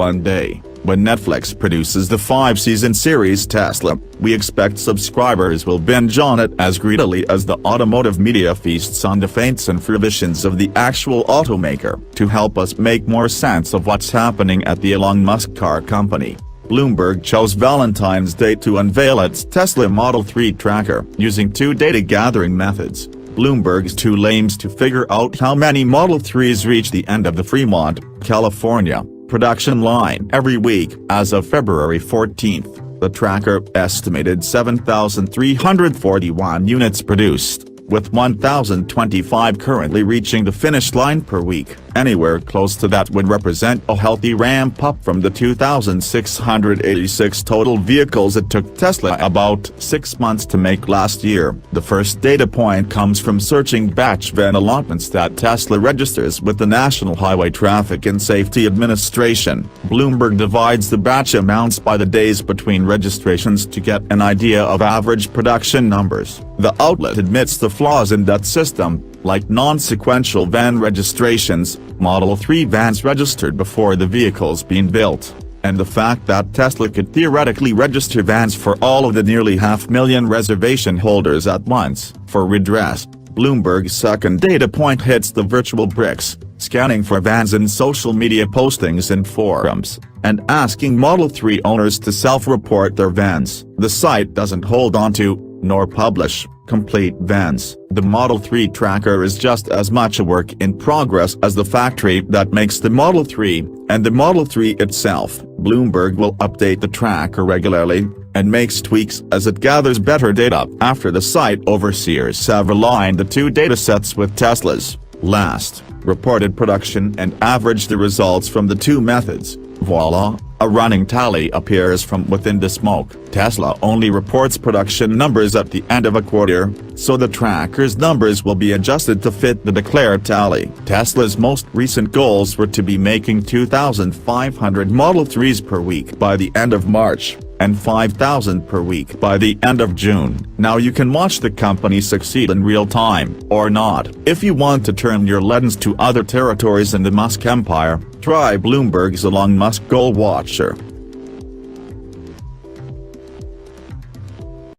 one day. When Netflix produces the 5-season series Tesla, we expect subscribers will binge on it as greedily as the automotive media feasts on the feints and fruitions of the actual automaker. To help us make more sense of what's happening at the Elon Musk car company, Bloomberg chose Valentine's Day to unveil its Tesla Model 3 tracker, using two data gathering methods. Bloomberg's tool aims to figure out how many Model 3s reach the end of the Fremont, California, production line every week. As of February 14, the tracker estimated 7,341 units produced, with 1,025 currently reaching the finish line per week. Anywhere close to that would represent a healthy ramp-up from the 2,686 total vehicles it took Tesla about 6 months to make last year. The first data point comes from searching batch VIN allotments that Tesla registers with the National Highway Traffic and Safety Administration. Bloomberg divides the batch amounts by the days between registrations to get an idea of average production numbers. The outlet admits the flaws in that system, like non-sequential van registrations, Model 3 vans registered before the vehicles being built, and the fact that Tesla could theoretically register vans for all of the nearly 500,000 reservation holders at once. For redress, Bloomberg's second data point hits the virtual bricks, scanning for vans in social media postings and forums, and asking Model 3 owners to self-report their vans. The site doesn't hold onto, nor publish, complete vans. The Model 3 tracker is just as much a work in progress as the factory that makes the Model 3, and the Model 3 itself. Bloomberg will update the tracker regularly, and makes tweaks as it gathers better data. After the site overseers have aligned the two datasets with Tesla's last reported production and averaged the results from the two methods, voila, a running tally appears from within the smoke. Tesla only reports production numbers at the end of a quarter, so the tracker's numbers will be adjusted to fit the declared tally. Tesla's most recent goals were to be making 2,500 Model 3s per week by the end of March, and 5,000 per week by the end of June. Now you can watch the company succeed in real time, or not. If you want to turn your lens to other territories in the Musk empire, try Bloomberg's Elon Musk Goal Watcher.